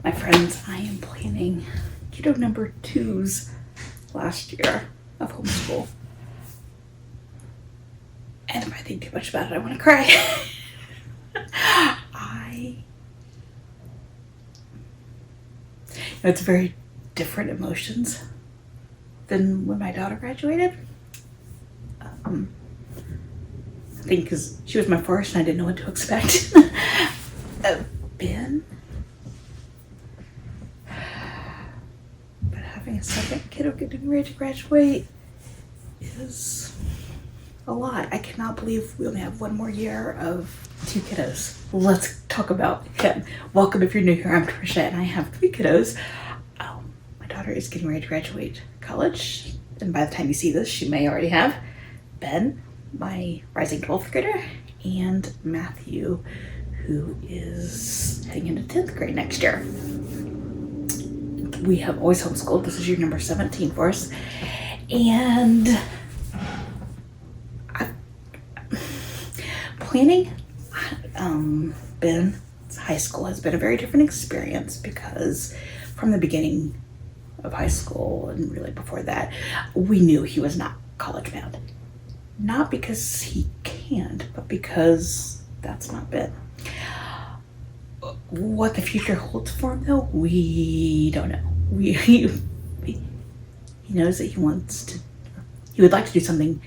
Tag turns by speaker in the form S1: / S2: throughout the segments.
S1: My friends, I am planning kiddo number 2's last year of homeschool. And if I think too much about it, I want to cry. It's very different emotions than when my daughter graduated. I think because she was my first and I didn't know what to expect. Ben. But having a second kiddo getting ready to graduate is a lot. I cannot believe we only have one more year of 2 kiddos. Let's talk about him. Welcome if you're new here. I'm Tricia and I have 3 kiddos. My daughter is getting ready to graduate college, and by the time you see this, she may already have. Ben, my rising 12th grader, and Matthew, who is heading into 10th grade next year. We have always homeschooled. This is year number 17 for us. And planning Ben's high school has been a very different experience because from the beginning of high school and really before that, we knew he was not college bound. Not because he can't, but because that's not Ben. What the future holds for him, though, we don't know. He knows that he would like to do some kind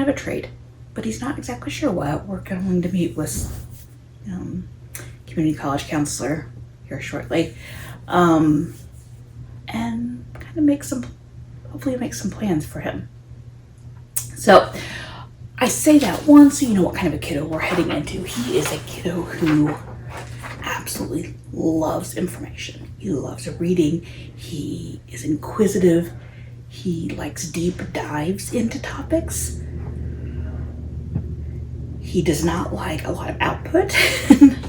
S1: of a trade, but he's not exactly sure what. We're going to meet with community college counselor here shortly, and kind of hopefully make some plans for him. So I say that one so you know what kind of a kiddo we're heading into. He is a kiddo who absolutely loves information. He loves reading. He is inquisitive. He likes deep dives into topics. He does not like a lot of output.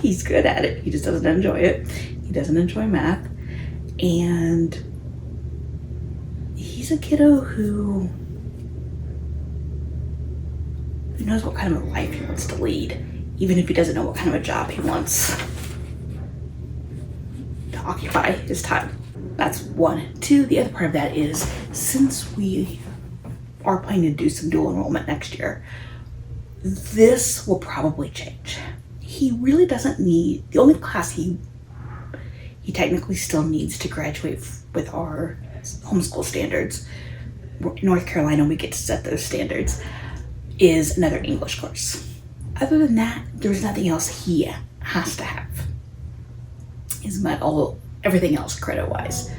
S1: He's good at it. He just doesn't enjoy it. He doesn't enjoy math. And he's a kiddo who knows what kind of a life he wants to lead, even if he doesn't know what kind of a job he wants to occupy his time. That's one. 2, the other part of that is, since we are planning to do some dual enrollment next year, this will probably change. He really doesn't need, the only class he technically still needs to graduate with our homeschool standards, in North Carolina we get to set those standards, is another English course. Other than that, there's nothing else he has to have. He's met everything else credit-wise.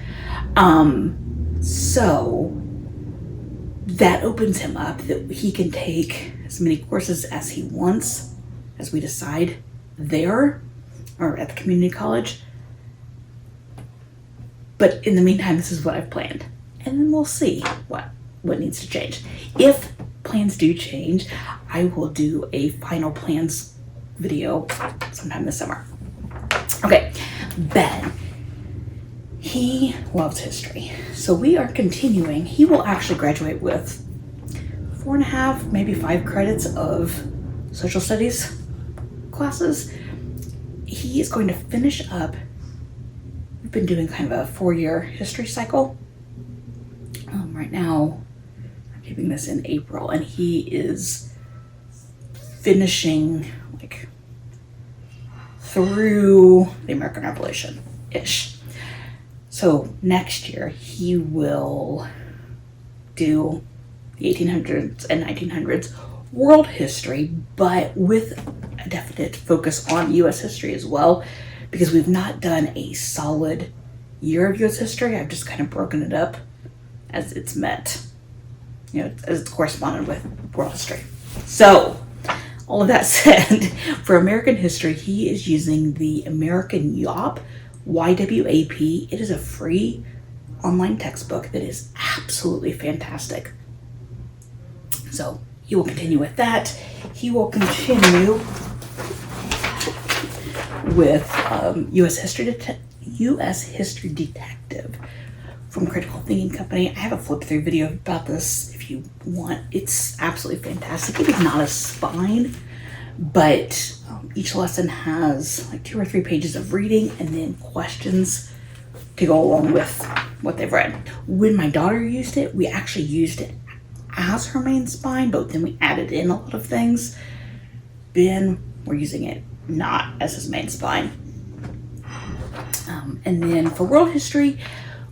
S1: So that opens him up that he can take as many courses as he wants, as we decide there or at the community college. But in the meantime, this is what I've planned. And then we'll see what needs to change. If plans do change, I will do a final plans video sometime this summer. Okay, Ben. He loves history. So we are continuing. He will actually graduate with 4.5, maybe 5 credits of social studies classes. He is going to finish up. We've been doing kind of a 4-year history cycle. Right now, I'm keeping this in April, and he is finishing through the American Revolution-ish. So next year, he will do the 1800s and 1900s world history, but with a definite focus on U.S. history as well, because we've not done a solid year of U.S. history. I've just kind of broken it up as it's met, as it's corresponded with world history. So all of that said, for American history, he is using the American YAP, YWAP. It is a free online textbook that is absolutely fantastic. So he will continue with that. He will continue with U.S. History Detective from Critical Thinking Company. I have a flip through video about this if you want. It's absolutely fantastic. It is not a spine But each lesson has like 2 or 3 pages of reading and then questions to go along with what they've read. When my daughter used it, we actually used it as her main spine, but then we added in a lot of things. Ben, we're using it not as his main spine. And then for world history,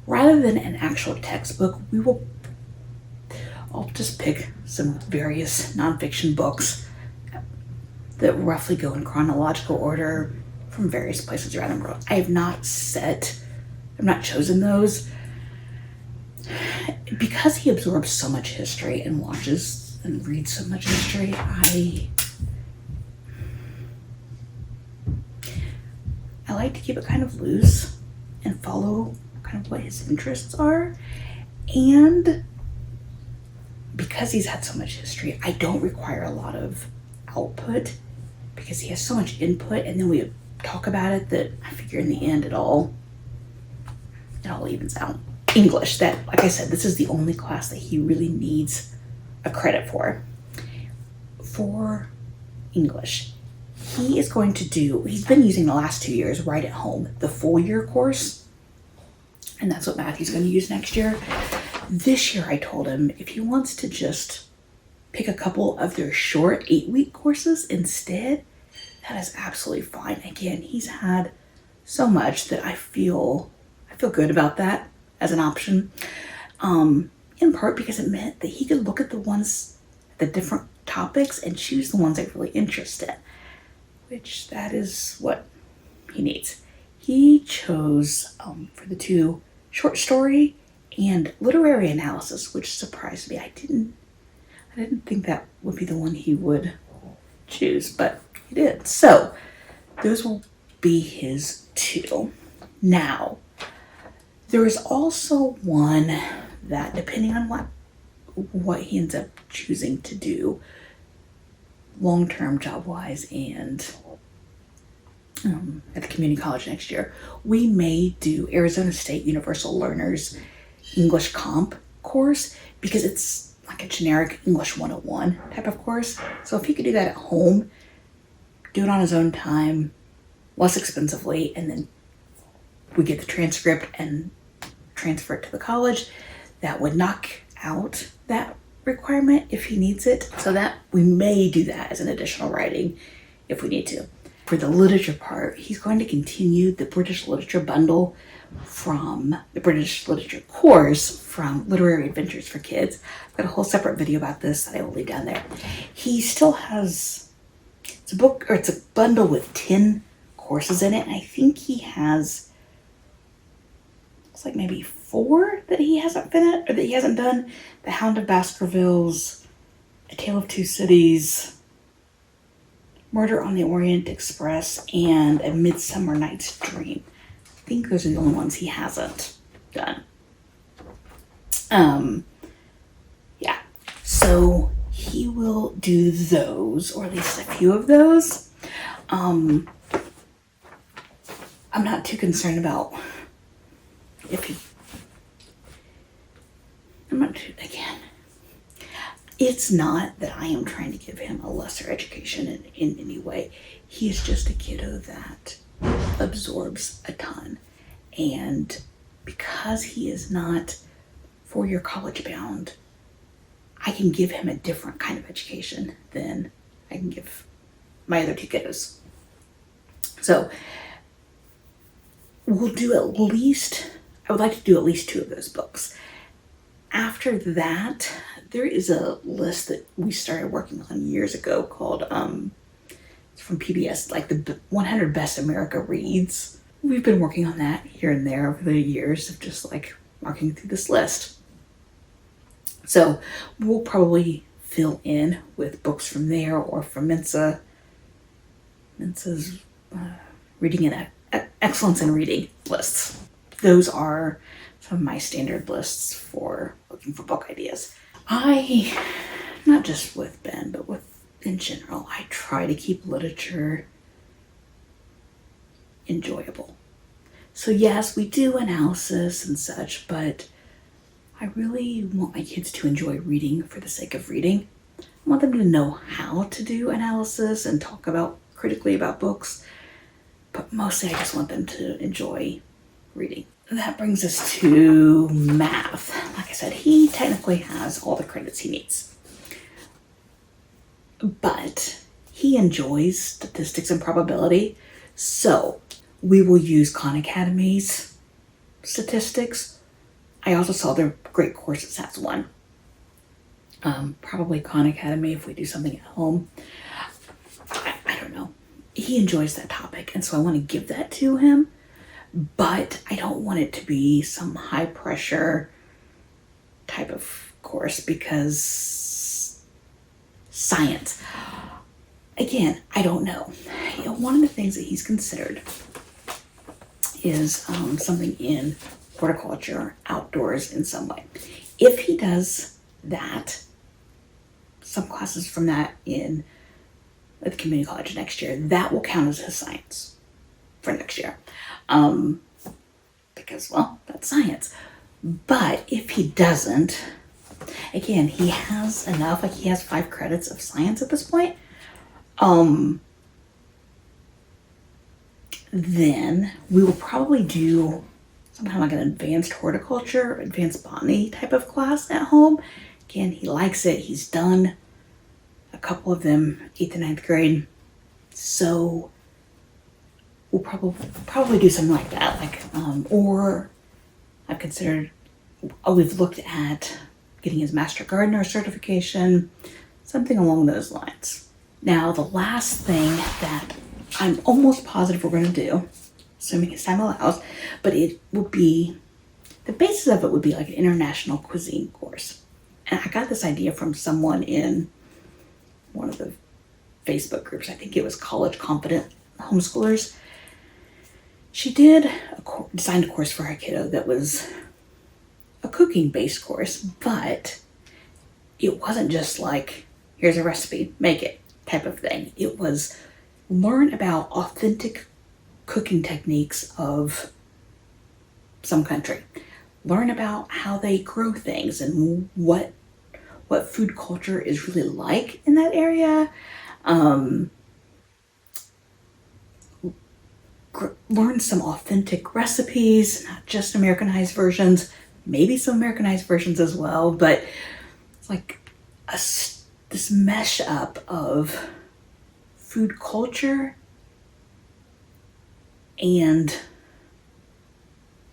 S1: rather than an actual textbook, I'll just pick some various nonfiction books that roughly go in chronological order from various places around the world. I have not chosen those because he absorbs so much history and watches and reads so much history. I like to keep it kind of loose and follow kind of what his interests are. And because he's had so much history, I don't require a lot of output because he has so much input, and then we talk about it that I figure in the end it all evens out. English, that, like I said, this is the only class that he really needs a credit for. For English, he's been using the last 2 years right at home, the full year course, and that's what Matthew's going to use next year. This year I told him if he wants to just pick a couple of their short 8-week courses instead, that is absolutely fine. Again, he's had so much that I feel good about that as an option, in part because it meant that he could look at the different topics and choose the ones that really interest him, which that is what he needs. He chose for the 2 short story and literary analysis, which surprised me. I didn't think that would be the one he would choose, but he did. So those will be his 2. Now, there is also one that, depending on what he ends up choosing to do long-term job-wise and at the community college next year, we may do Arizona State Universal Learners English Comp course, because it's like a generic English 101 type of course. So if he could do that at home, do it on his own time, less expensively, and then we get the transcript and transfer it to the college, that would knock out that requirement if he needs it. So that we may do that as an additional writing if we need to. For the literature part, he's going to continue the British Literature bundle from the British Literature course from Literary Adventures for Kids. I've got a whole separate video about this that I will leave down there. He still has, it's a bundle with 10 courses in it, and I think he has, it's like maybe 4 that he hasn't finished, or that he hasn't done. The Hound of Baskervilles, A Tale of Two Cities, Murder on the Orient Express, and A Midsummer Night's Dream. I think those are the only ones he hasn't done. Yeah. So he will do those, or at least a few of those. I'm not too concerned about again, it's not that I am trying to give him a lesser education in any way. He is just a kiddo that absorbs a ton. And because he is not 4-year college bound, I can give him a different kind of education than I can give my other 2 kiddos. So I would like to do at least 2 of those books. After that, there is a list that we started working on years ago called, it's from PBS, like the 100 Best America Reads. We've been working on that here and there over the years of just like marking through this list. So we'll probably fill in with books from there or from Mensa's Reading and Excellence in Reading lists. Those are some of my standard lists for looking for book ideas. Not just with Ben, but in general, I try to keep literature enjoyable. So yes, we do analysis and such, but I really want my kids to enjoy reading for the sake of reading. I want them to know how to do analysis and talk critically about books, but mostly I just want them to enjoy reading. That brings us to math. Like I said, he technically has all the credits he needs, but he enjoys statistics and probability, so we will use Khan Academy's statistics. I also saw their great courses has one. Probably Khan Academy if we do something at home. I don't know. He enjoys that topic, and so I want to give that to him, but I don't want it to be some high pressure type of course, because science, again, I don't know. You know, one of the things that he's considered is something in horticulture, outdoors in some way. If he does that, some classes from that at the community college next year, that will count as his science for next year. Because, well, that's science. But if he doesn't, again, he has enough, like he has 5 credits of science at this point. Then we will probably do some kind of like an advanced horticulture, advanced botany type of class at home. Again, he likes it. He's done a couple of them, 8th and 9th grade. So we'll probably do something like that. Like, or I've considered, we've looked at getting his Master Gardener certification, something along those lines. Now, the last thing that I'm almost positive we're going to do, assuming his time allows, but it would be, the basis of it would be like an international cuisine course. And I got this idea from someone in one of the Facebook groups. I think it was College Confident Homeschoolers. She designed a course for her kiddo that was a cooking-based course, but it wasn't just like, here's a recipe, make it type of thing. It was learn about authentic cooking techniques of some country. Learn about how they grow things and what food culture is really like in that area. Learn some authentic recipes, not just Americanized versions, maybe some Americanized versions as well, but it's like this mesh up of food culture and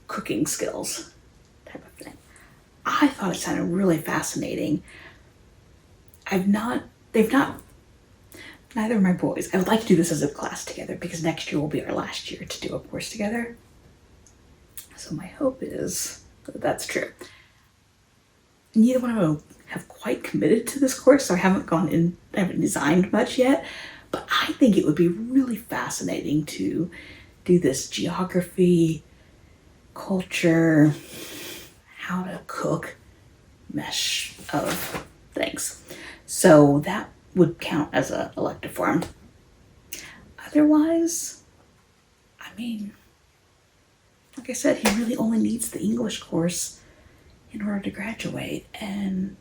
S1: cooking skills type of thing. I thought it sounded really fascinating. Neither of my boys, I would like to do this as a class together because next year will be our last year to do a course together. So my hope is that that's true. Neither one of them have quite committed to this course, so I haven't designed much yet, but I think it would be really fascinating to do this geography, culture, how to cook mesh of things. So that would count as an elective for him. Otherwise, I mean, like I said, he really only needs the English course in order to graduate, and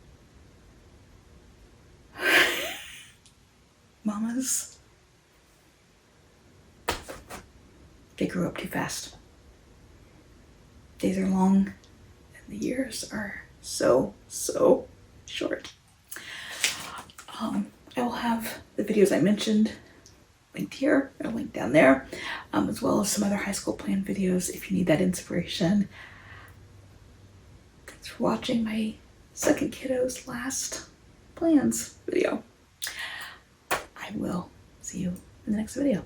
S1: mamas, they grew up too fast. Days are long and the years are so short. I will have the videos I mentioned linked here or linked down there, as well as some other high school plan videos if you need that inspiration. Thanks for watching my second kiddo's last plans video. I will see you in the next video.